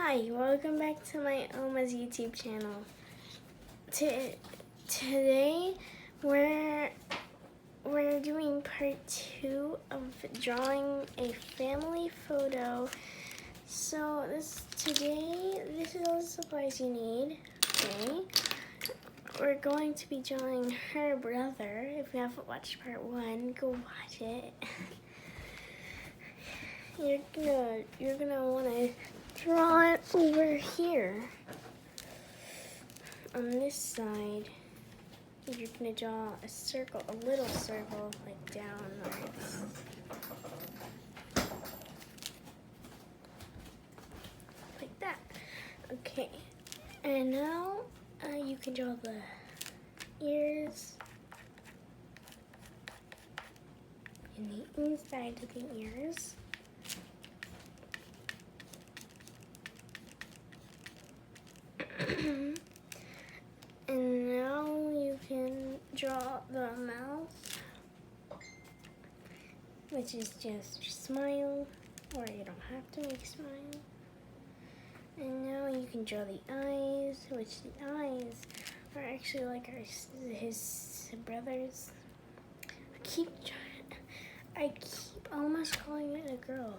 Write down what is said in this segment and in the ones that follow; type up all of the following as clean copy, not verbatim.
Hi, welcome back to my Oma's YouTube channel. Today we're doing part 2 of drawing a family photo. So this is all the supplies you need. Okay. We're going to be drawing her brother. If you haven't watched part 1, go watch it. You're gonna wanna draw it over here. On this side, you're gonna draw a circle, a little circle, like downwards. Like that. Okay. And now you can draw the ears and the inside of the ears. And now you can draw the mouth, which is just smile, or you don't have to make smile. And now you can draw the eyes, which the eyes are actually like his brothers. I keep almost calling it a girl.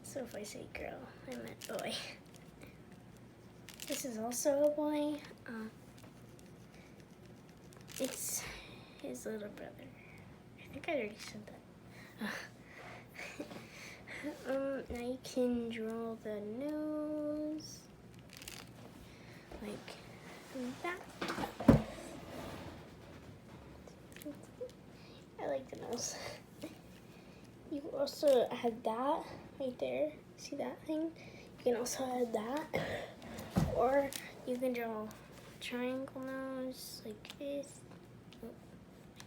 So if I say girl, I meant boy. This is also a boy. It's his little brother. I think I already said that. Now you can draw the nose like that. I like the nose. You also add that right there. See that thing? You can also add that. Or you can draw a triangle nose like this, like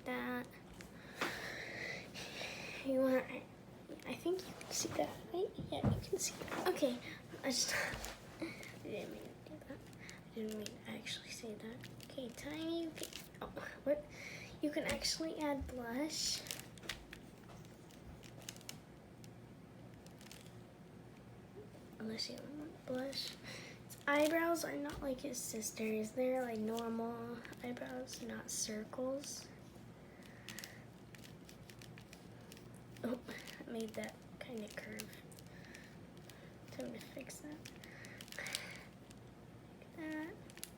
that. I think you can see that, right? Yeah, you can see that. Okay, I didn't mean to do that. I didn't mean to actually say that. Okay, tiny. Okay. Oh, what? You can actually add blush. Unless you don't want blush. Eyebrows are not like his sister's. They're like normal eyebrows, not circles. Oh, I made that kind of curve. Time to fix that. Like that.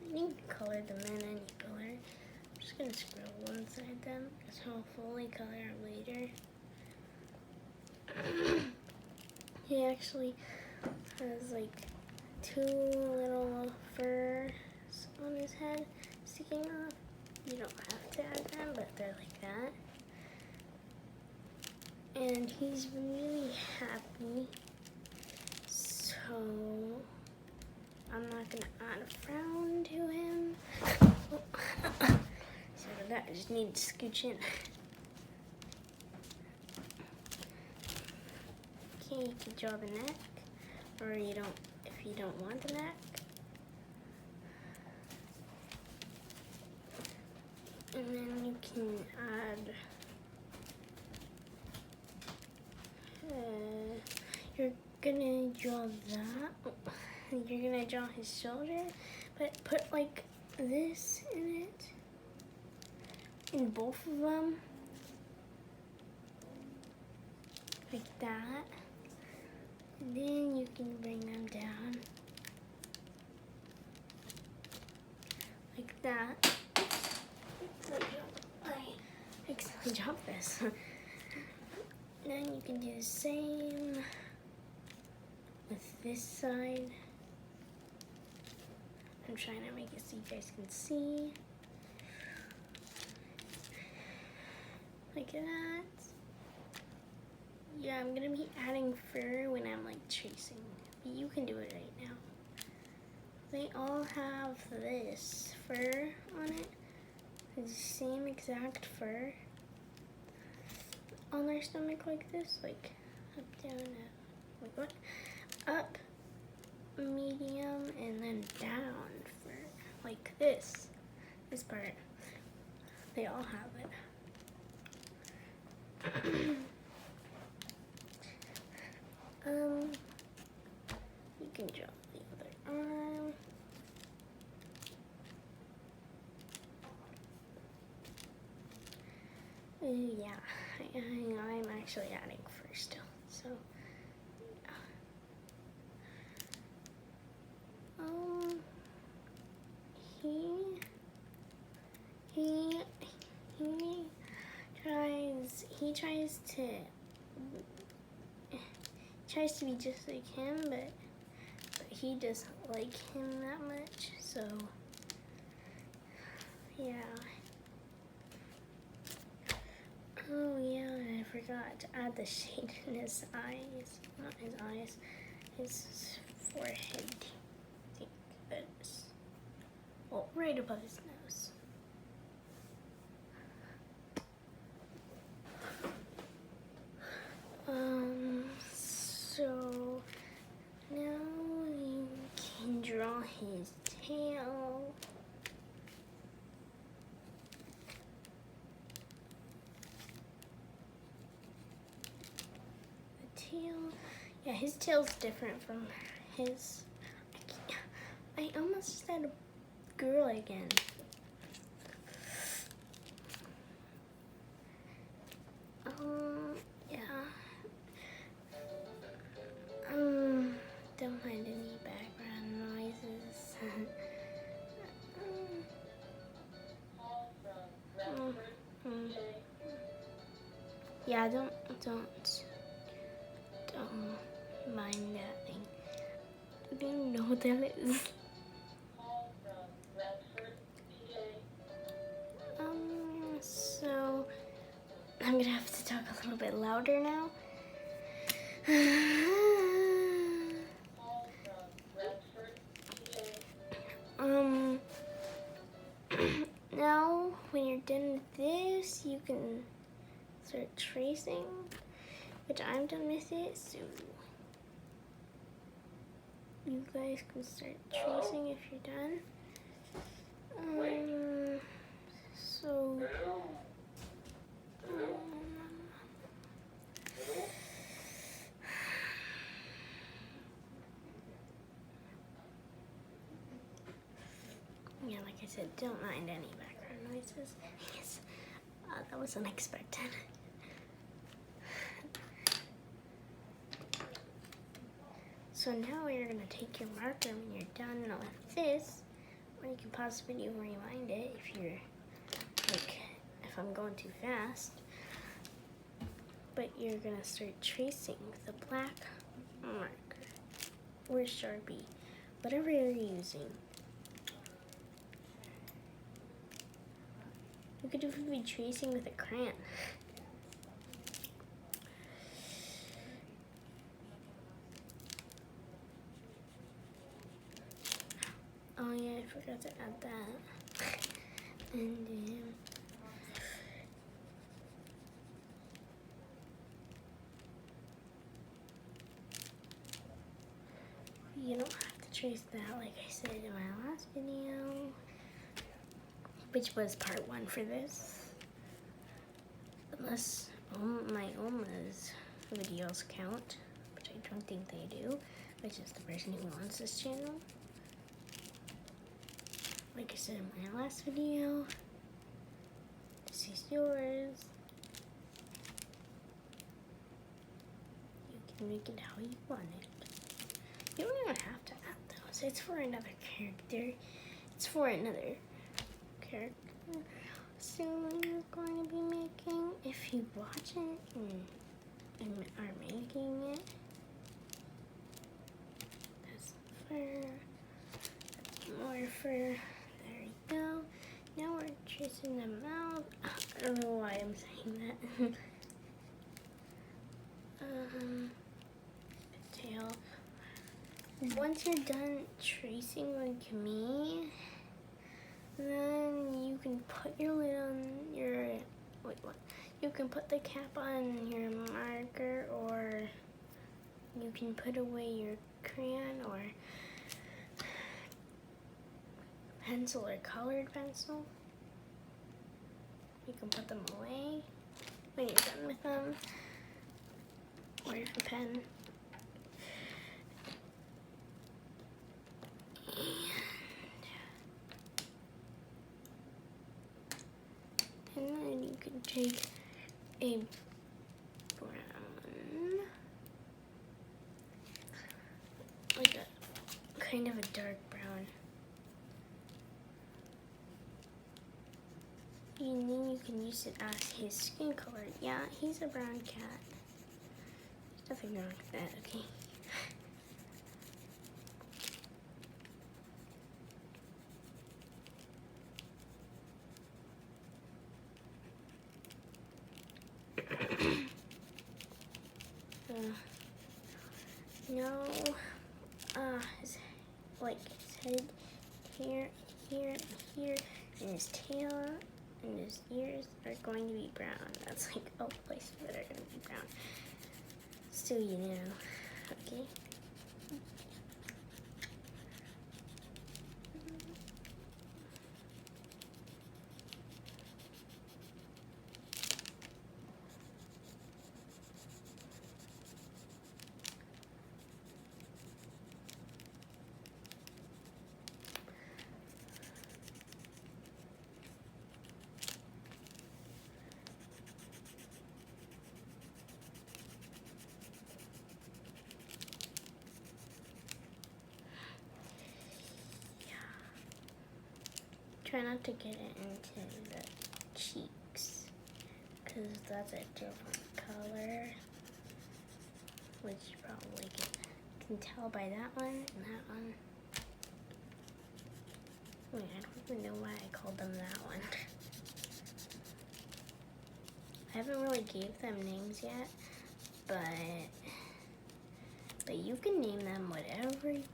I need to color them in any color. I'm just gonna scroll one side them because I'll fully color it later. He actually has like 2 little furs on his head sticking off. You don't have to add them, but they're like that. And he's really happy. So I'm not gonna add a frown to him. So for that, I just need to scooch in. Okay, you can draw the neck, or you don't. If you don't want the neck. And then you can add, you're gonna draw that. You're gonna draw his shoulder, but put like this in it, in both of them, like that. And then you can bring them down like that. I accidentally dropped this. Then you can do the same with this side. I'm trying to make it so you guys can see. Like that. Yeah, I'm gonna be adding fur when I'm like tracing. But you can do it right now. They all have this fur on it. The same exact fur on their stomach like this, like up, down, up, like what? Up, medium, and then down fur, like this part. They all have it. Yeah, I'm actually adding first still. So, he he he tries to be just like him, but he doesn't like him that much. So, yeah. Oh yeah, I forgot to add the shade in his eyes. Not his eyes, his forehead. I think that's, well, right above his nose. So now you can draw his tail. Yeah, his tail's different from his. I almost said a girl again. Yeah. Don't mind any background noises. Yeah, don't mind that thing. I don't know what that is. So I'm gonna have to talk a little bit louder now. Now when you're done with this, you can start tracing, which I'm done with it, so you guys can start tracing if you're done. Yeah, like I said, don't mind any background noises. Yes, that was unexpected. So now you're gonna take your marker when you're done with this, or you can pause the video and rewind it if you're, like, if I'm going too fast. But you're gonna start tracing with a black marker or Sharpie, whatever you're using. You could even be tracing with a crayon. Oh yeah, I forgot to add that. And you don't have to trace that, like I said in my last video, which was part 1 for this. Unless my Oma's videos count, which I don't think they do, which is the person who owns this channel. Like I said in my last video, this is yours. You can make it how you want it. You don't even have to add those. It's for another character. It's for another character. So you're going to be making, if you watch it and are making it, that's fur, that's more fur. There you go. Now we're tracing the mouth. I don't know why I'm saying that. The tail. Once you're done tracing like me, then you can put your lid on your, wait, what? You can put the cap on your marker, or you can put away your crayon or pencil or colored pencil. You can put them away when you're done with them, or your pen. And then you can take a brown, like a kind of a dark brown. And then you can use it as his skin color. Yeah, he's a brown cat. There's nothing wrong with that, okay? No, his, like his head here, here, and here, and his tail and his ears are going to be brown. That's like all the places that are going to be brown. So you know, okay? Try not to get it into the cheeks, because that's a different color, which you probably can tell by that one and that one. Wait, I don't even know why I called them that one. I haven't really gave them names yet, but you can name them whatever you want.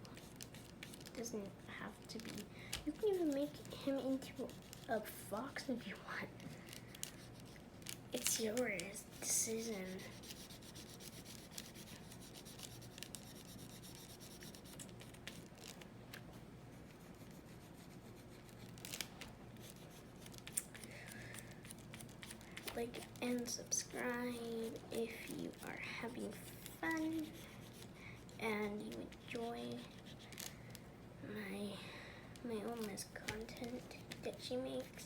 It doesn't have to be. You can even make him into a fox if you want. It's your decision. Like and subscribe if you are having fun and you enjoy my Oma's content that she makes.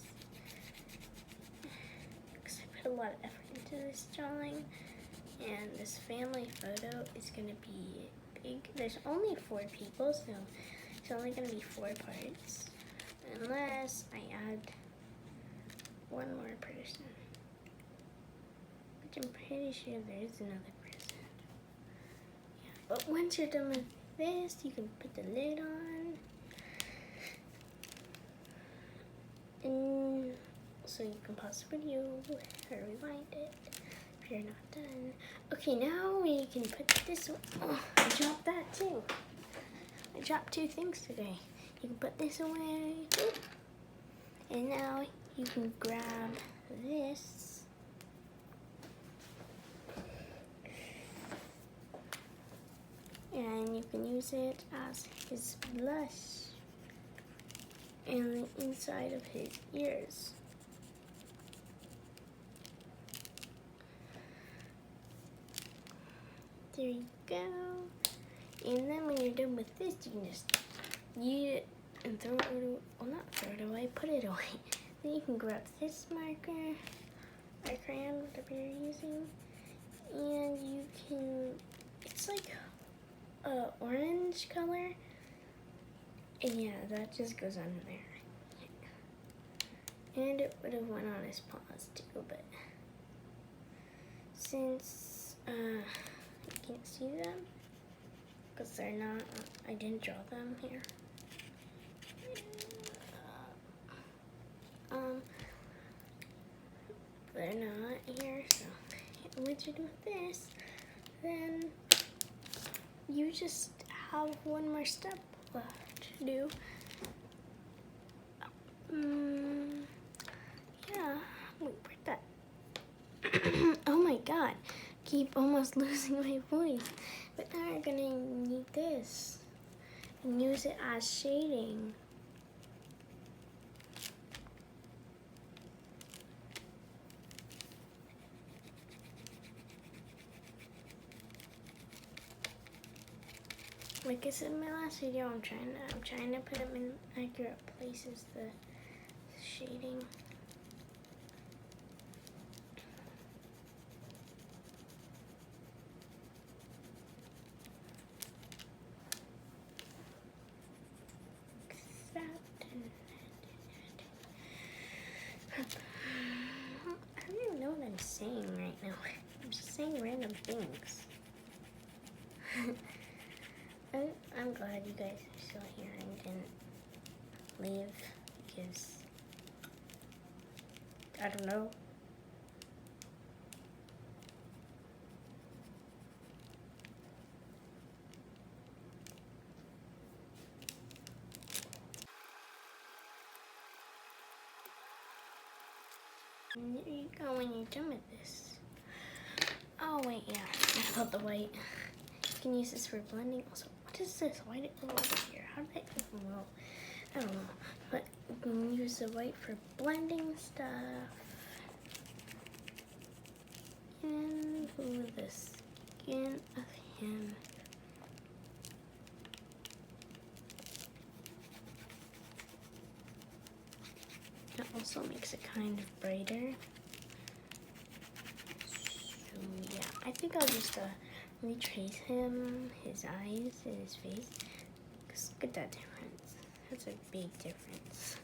Because I put a lot of effort into this drawing, and this family photo is gonna be big. There's only 4 people, so it's only gonna be 4 parts, unless I add one more person. Which I'm pretty sure there is another person. Yeah, but once you're done with this, you can put the lid on. And so you can pause the video or rewind it if you're not done. Okay, now we can put this one. Oh, I dropped that too. I dropped 2 things today. You can put this away. And now you can grab this. And you can use it as his blush and the inside of his ears. There you go. And then when you're done with this, you can just use it and throw it away. Well, not throw it away, put it away. Then you can grab this marker or crayon, whatever you're using, and you can, it's like a orange color. And yeah, that just goes on there. And it would have went on his paws too, but since you can't see them, because they're not, I didn't draw them here. They're not here, so once you're done with this, then you just have one more step left to do. Yeah, wait, where'd that? Oh my god, keep almost losing my voice. But now we're gonna need this and use it as shading. Like I said in my last video, I'm trying to put them in accurate places, the shading. I don't even know what I'm saying right now. I'm just saying random things. I'm glad you guys are still here and didn't leave because I don't know. And there you go when you're done with this. Oh wait, yeah, I about the white. You can use this for blending. Also, what is this? Why did it go over here? How did it even roll? I don't know. But you can use the white for blending stuff. Into the skin of him. It also makes it kind of brighter. So yeah, I think I'll just retrace him, his eyes, and his face. Cause look at that difference. That's a big difference.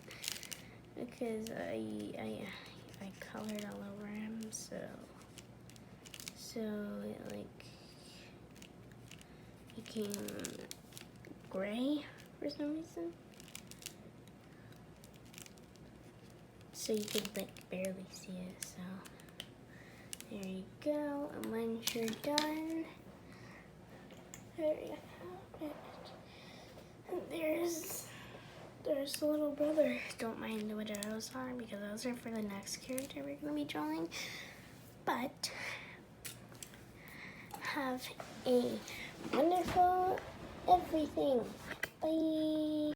Because I colored all over him, so it like became gray for some reason. So you could like barely see it, so there you go. And once you're done, there you have it. And there's the little brother. Don't mind what those are because those are for the next character we're gonna be drawing. But have a wonderful everything. Bye.